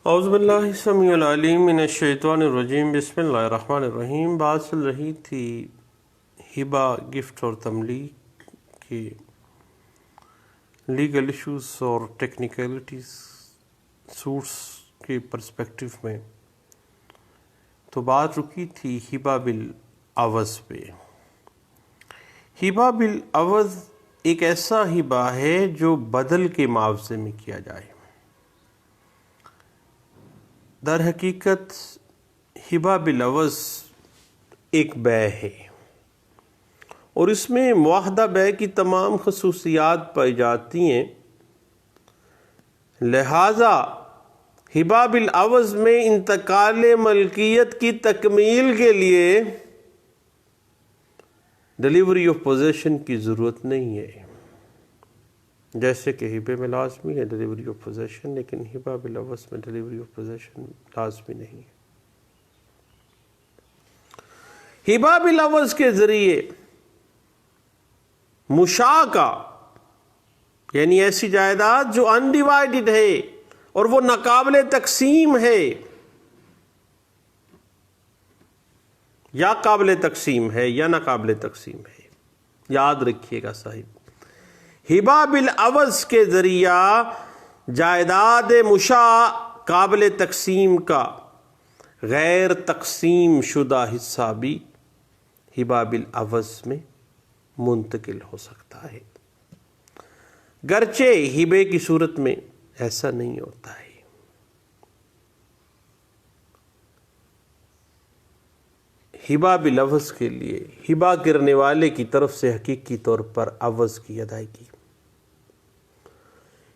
اعوذ باللہ السمیع العلیم من الشیطان الرجیم، بسم اللہ الرحمن الرحیم۔ بات چل رہی تھی ہبہ، گفٹ اور تملیک کے لیگل ایشوز اور ٹیکنیکلٹیز سوٹس کے پرسپیکٹو میں، تو بات رکی تھی ہبہ بالعوض پہ۔ ہبہ بالعوض ایک ایسا ہبہ ہے جو بدل کے معاوضے میں کیا جائے۔ در حقیقت ہبہ بالعوض ایک بیع ہے اور اس میں معاہدہ بیع کی تمام خصوصیات پائی جاتی ہیں، لہٰذا ہبہ بالعوض میں انتقال ملکیت کی تکمیل کے لیے ڈیلیوری آف پوزیشن کی ضرورت نہیں ہے، جیسے کہ ہبے میں لازمی ہے ڈیلیوری آف پوزیشن، لیکن ہبہ بالعوض میں ڈیلیوری آف پوزیشن لازمی نہیں ہے۔ ہبہ بالعوض کے ذریعے مشاع کا، یعنی ایسی جائیداد جو انڈیوائیڈڈ ہے اور وہ ناقابل تقسیم ہے یا قابل تقسیم ہے یا ناقابل تقسیم ہے، یاد رکھیے گا صاحب، ہبہ بالعوض کے ذریعہ جائیداد مشاع قابل تقسیم کا غیر تقسیم شدہ حصہ بھی ہبہ بالعوض میں منتقل ہو سکتا ہے، گرچہ ہبے کی صورت میں ایسا نہیں ہوتا ہے۔ ہبہ بالعوض کے لیے ہبہ کرنے والے کی طرف سے حقیقی طور پر عوض کی ادائیگی،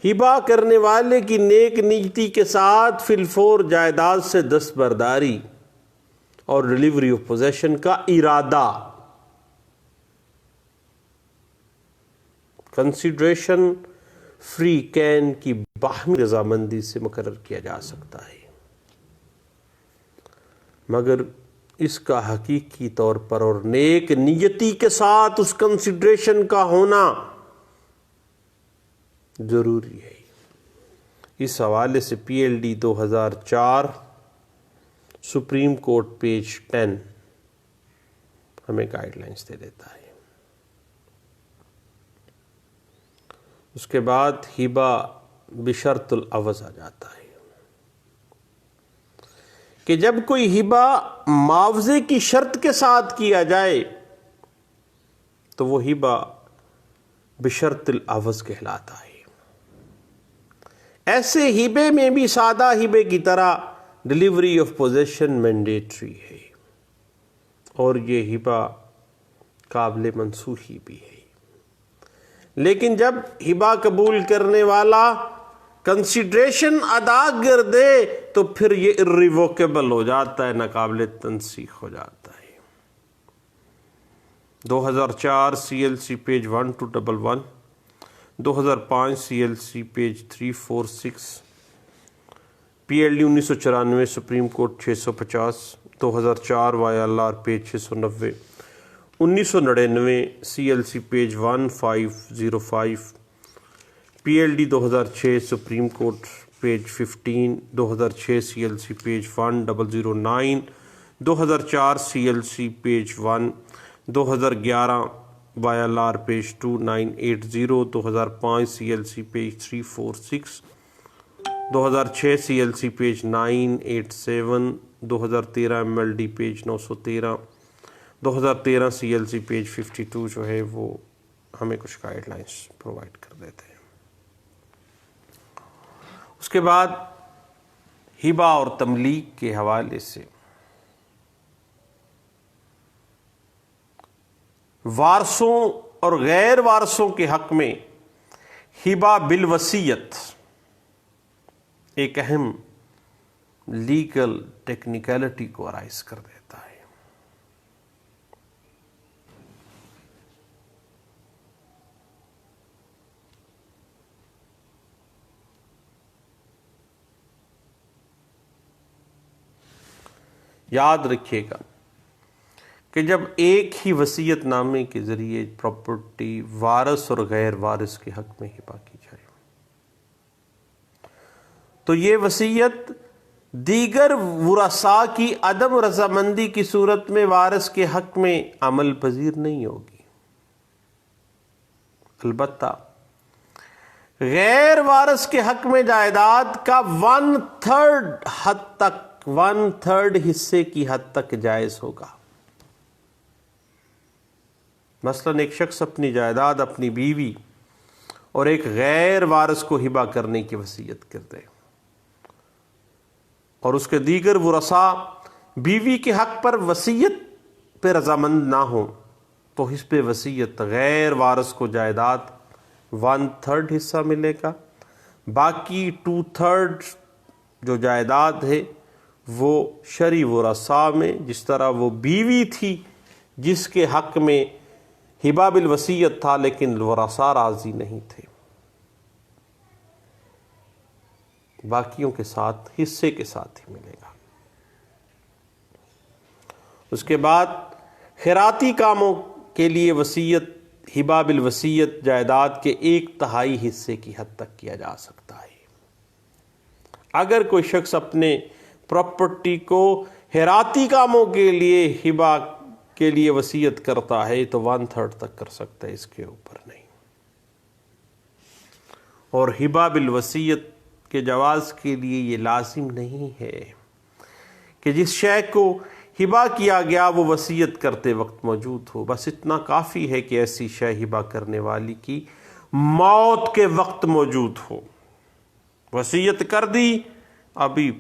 ہبہ کرنے والے کی نیک نیتی کے ساتھ فی الفور جائیداد سے دستبرداری اور ڈیلیوری آف پوزیشن کا ارادہ، کنسیڈریشن فری کین کی باہمی رضامندی سے مقرر کیا جا سکتا ہے، مگر اس کا حقیقی طور پر اور نیک نیتی کے ساتھ اس کنسیڈریشن کا ہونا ضروری ہے۔ اس حوالے سے پی L D 2004 supreme court page 10 ہمیں گائیڈ لائنز دے دیتا ہے۔ اس کے بعد ہبہ بشرط العوض آ جاتا ہے کہ جب کوئی ہبہ معاوضے کی شرط کے ساتھ کیا جائے تو وہ ہبہ بشرط العوض کہلاتا ہے۔ ایسے ہبے میں بھی سادہ ہبے کی طرح ڈیلیوری آف پوزیشن مینڈیٹری ہے اور یہ ہبہ قابل منسوخی بھی ہے، لیکن جب ہبہ قبول کرنے والا کنسیڈریشن ادا کر دے تو پھر یہ irrevocable ہو جاتا ہے، ناقابل تنسیخ ہو جاتا ہے۔ 2004 C L C page 1211، 2005 C L C page 346، P L D 1994 supreme court 650، 2004 Y L R page 690، 1999 C L C page 1505، P L D 2006 supreme court page 15، 2006 C L C page 1009، 2004 C L C page 1، 2011 Y L R page 2980، 2005 C L C page 346، 2006 C L C page 987، 2013 M L D page 913، 2013 C L C page 52 جو ہے وہ ہمیں کچھ guide lines provide کر دیتے ہیں۔ اس کے بعد ہبہ اور تملیک کے حوالے سے وارثوں اور غیر وارثوں کے حق میں ہبہ بالوصیت ایک اہم لیگل ٹیکنیکلٹی کو ارائز کر دیتا ہے۔ یاد رکھیے گا کہ جب ایک ہی وصیت نامے کے ذریعے پراپرٹی وارث اور غیر وارث کے حق میں ہبہ کی جائے تو یہ وصیت دیگر ورثاء کی عدم رضامندی کی صورت میں وارث کے حق میں عمل پذیر نہیں ہوگی۔ البتہ غیر وارث کے حق میں جائیداد کا 1/3 حصے کی حد تک جائز ہوگا۔ مثلا ایک شخص اپنی جائیداد اپنی بیوی اور ایک غیر وارث کو ہبہ کرنے کی وصیت کر دے، اور اس کے دیگر ورثاء بیوی کے حق پر وصیت پہ رضامند نہ ہوں، تو حسب وصیت غیر وارث کو جائیداد 1/3 حصہ ملے گا۔ باقی 2/3 جو جائیداد ہے وہ شرعی ورثاء میں، جس طرح وہ بیوی تھی جس کے حق میں ہبہ بالوصیت تھا لیکن ورثاء راضی نہیں تھے، باقیوں کے ساتھ حصے کے ساتھ ہی ملے گا۔ اس کے بعد خیراتی کاموں کے لیے وصیت ہبہ بالوصیت جائیداد کے 1/3 حصے کی حد تک کیا جا سکتا ہے۔ اگر کوئی شخص اپنے پراپرٹی کو خیراتی کاموں کے لیے ہبہ کے لیے وصیت کرتا ہے تو 1/3 تک کر سکتا ہے، اس کے اوپر نہیں۔ اور ہبہ بالوصیت کے جواز کے لیے یہ لازم نہیں ہے کہ جس شے کو ہبہ کیا گیا وہ وصیت کرتے وقت موجود ہو، بس اتنا کافی ہے کہ ایسی شے ہبہ کرنے والی کی موت کے وقت موجود ہو۔ وصیت کر دی، ابھی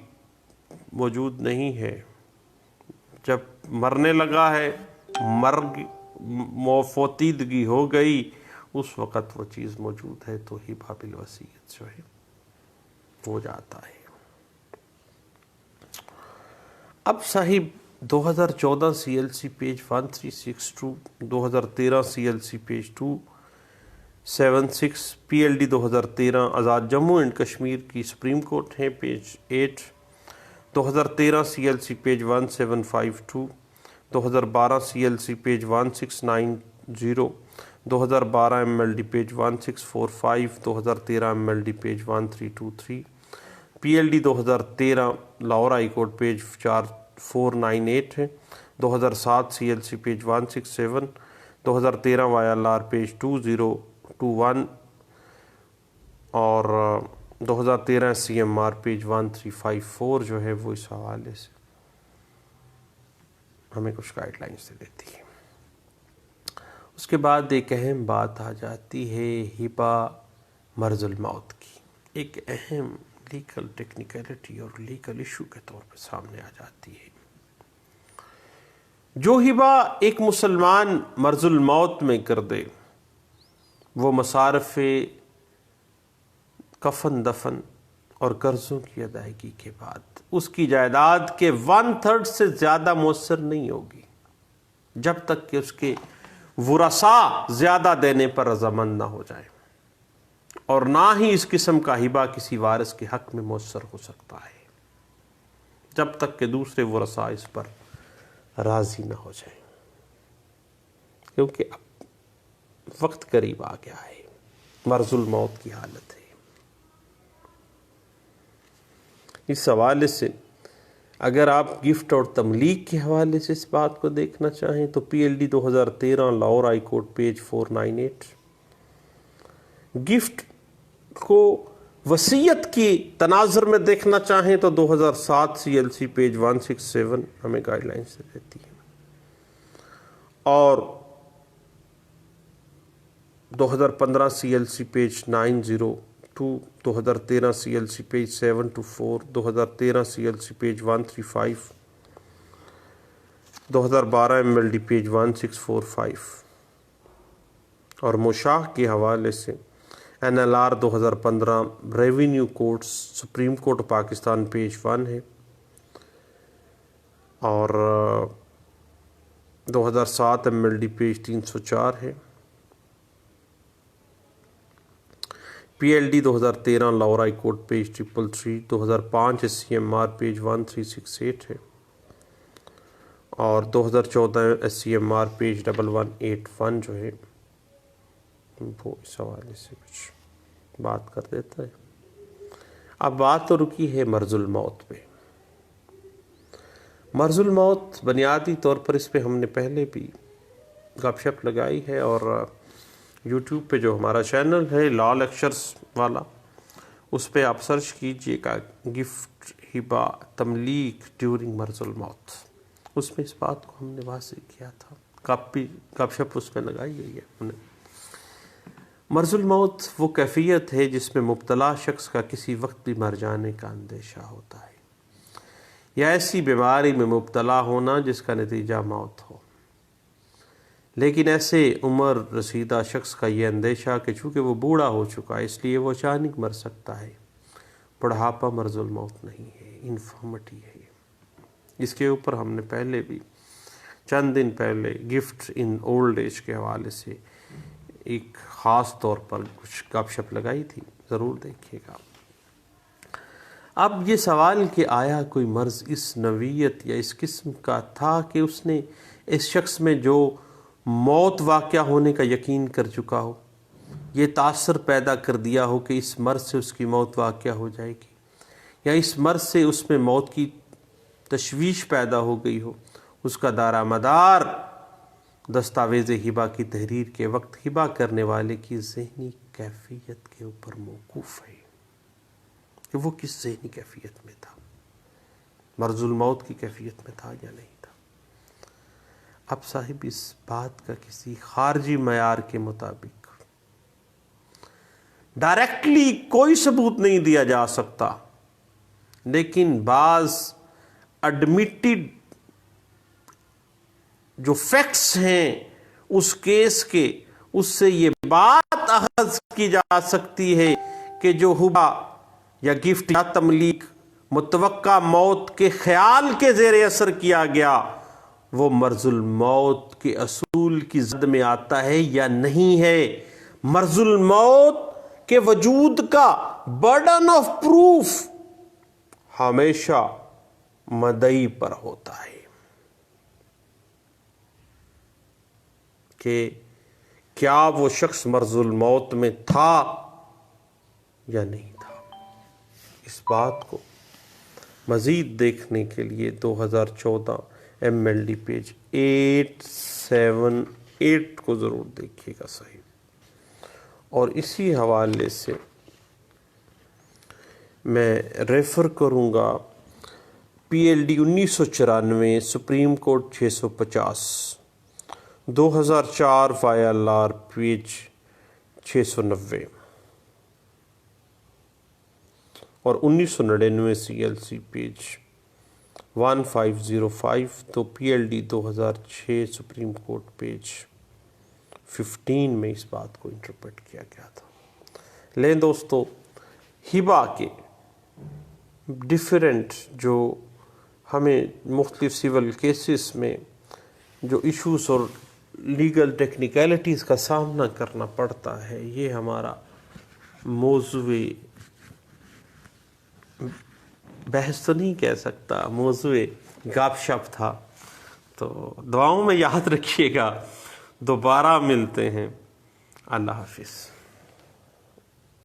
موجود نہیں ہے، جب مرنے لگا ہے، فوتیدگی ہو گئی، اس وقت وہ چیز موجود ہے تو ہبہ بالوصیت جو ہے ہو جاتا ہے۔ اب صاحب 2014 CLC page 1362، 2013 CLC page 276، PLD 2013 Azad Jammu and Kashmir کی سپریم کورٹ ہے، page 8، 2013 CLC page 1752، 2012 CLC page 1690، 2012 MLD page 1645، 2013 MLD page 1323، PLD 2013 Lahore high court page 4498 ہے، 2007 CLC پیج 167، 2013 YLR پیج 2021 اور 2013 CMR پیج 1354 جو ہے وہ اس حوالے سے ہمیں کچھ گائیڈ لائنز دے دیتی ہے۔ اس کے بعد ایک اہم بات آ جاتی ہے ہبہ مرض الموت کی، ایک اہم لیگل ٹیکنیکلٹی اور لیگل ایشو کے طور پہ سامنے آ جاتی ہے۔ جو ہبہ ایک مسلمان مرض الموت میں کر دے وہ مصارف کفن دفن اور قرضوں کی ادائیگی کے بعد اس کی جائیداد کے 1/3 سے زیادہ مؤثر نہیں ہوگی، جب تک کہ اس کے ورثاء زیادہ دینے پر رضامند نہ ہو جائیں، اور نہ ہی اس قسم کا ہبہ کسی وارث کے حق میں مؤثر ہو سکتا ہے جب تک کہ دوسرے ورثاء اس پر راضی نہ ہو جائیں، کیونکہ اب وقت قریب آ گیا ہے، مرض الموت کی حالت ہے۔ اس حوالے سے اگر آپ گفٹ اور تملیک کے حوالے سے اس بات کو دیکھنا چاہیں تو PLD 2013 Lahore high court page 498، gift کو وصیت کی تناظر میں دیکھنا چاہیں تو 2007 CLC پیج 167 ہمیں گائیڈ لائنز سے دیتی ہے، اور 2015 CLC page 902، 2013 CLC page 724، 2013 CLC page 135، 2012 MLD page 1645، اور مشاہ کے حوالے سے NLR 2015 revenue courts supreme court Pakistan page 1 ہے، اور 2007 MLD پیج 304 ہے، PLD 2013 Lahore high court page 333، 2005 SCMR page 1368 ہے، اور 2014 SCMR پیج 1181 جو ہے وہ اس حوالے سے کچھ بات کر دیتا ہے۔ اب بات تو رکی ہے مرض الموت پہ، مرض الموت بنیادی طور پر اس پہ ہم نے پہلے بھی گپ شپ لگائی ہے، اور یوٹیوب پہ جو ہمارا چینل ہے لا لیکچرز والا، اس پہ آپ سرچ کیجئے گا گفٹ ہبہ تملیک ڈیورنگ مرض الموت، اس میں اس بات کو ہم نے واضح کیا تھا، گپ شپ اس میں لگائی گئی ہے ہم نے۔ مرض الموت وہ کیفیت ہے جس میں مبتلا شخص کا کسی وقت بھی مر جانے کا اندیشہ ہوتا ہے، یا ایسی بیماری میں مبتلا ہونا جس کا نتیجہ موت ہو، لیکن ایسے عمر رسیدہ شخص کا یہ اندیشہ کہ چونکہ وہ بوڑھا ہو چکا ہے اس لیے وہ اچانک مر سکتا ہے، بڑھاپا مرض الموت نہیں ہے، انفرمٹی ہے۔ اس کے اوپر ہم نے پہلے بھی چند دن پہلے گفٹ ان اولڈ ایج کے حوالے سے ایک خاص طور پر کچھ گپ شپ لگائی تھی، ضرور دیکھیے گا۔ اب یہ سوال کہ آیا کوئی مرض اس نوعیت یا اس قسم کا تھا کہ اس نے اس شخص میں جو موت واقع ہونے کا یقین کر چکا ہو، یہ تاثر پیدا کر دیا ہو کہ اس مرض سے اس کی موت واقع ہو جائے گی، یا اس مرض سے اس میں موت کی تشویش پیدا ہو گئی ہو، اس کا دارہ مدار دستاویز ہبہ کی تحریر کے وقت ہبہ کرنے والے کی ذہنی کیفیت کے اوپر موقوف ہے کہ وہ کس ذہنی کیفیت میں تھا، مرض الموت کی کیفیت میں تھا یا نہیں تھا۔ اب صاحب اس بات کا کسی خارجی معیار کے مطابق ڈائریکٹلی کوئی ثبوت نہیں دیا جا سکتا، لیکن بعض ایڈمیٹڈ جو فیکٹس ہیں اس کیس کے، اس سے یہ بات اخذ کی جا سکتی ہے کہ جو ہبہ یا گفٹ یا تملیک متوقع موت کے خیال کے زیر اثر کیا گیا، وہ مرض الموت کے اصول کی زد میں آتا ہے یا نہیں ہے۔ مرض الموت کے وجود کا برڈن آف پروف ہمیشہ مدعی پر ہوتا ہے کہ کیا وہ شخص مرض الموت میں تھا یا نہیں تھا۔ اس بات کو مزید دیکھنے کے لیے 2014 MLD پیج 878 کو ضرور دیکھیے گا صحیح، اور اسی حوالے سے میں ریفر کروں گا PLD 1994 supreme court 650، 2004 YLR page 690 اور 1999 CLC پیج 1505، تو PLD 2006 سپریم کورٹ پیج 15 میں اس بات کو انٹرپریٹ کیا گیا تھا۔ لیں دوستو، ہبہ کے ڈیفرنٹ جو ہمیں مختلف سول کیسز میں جو ایشوز اور لیگل ٹیکنیکلٹیز کا سامنا کرنا پڑتا ہے، یہ ہمارا موضوع بحث تو نہیں کہہ سکتا، موضوع گپ شپ تھا۔ تو دعاؤں میں یاد رکھیے گا، دوبارہ ملتے ہیں، اللہ حافظ۔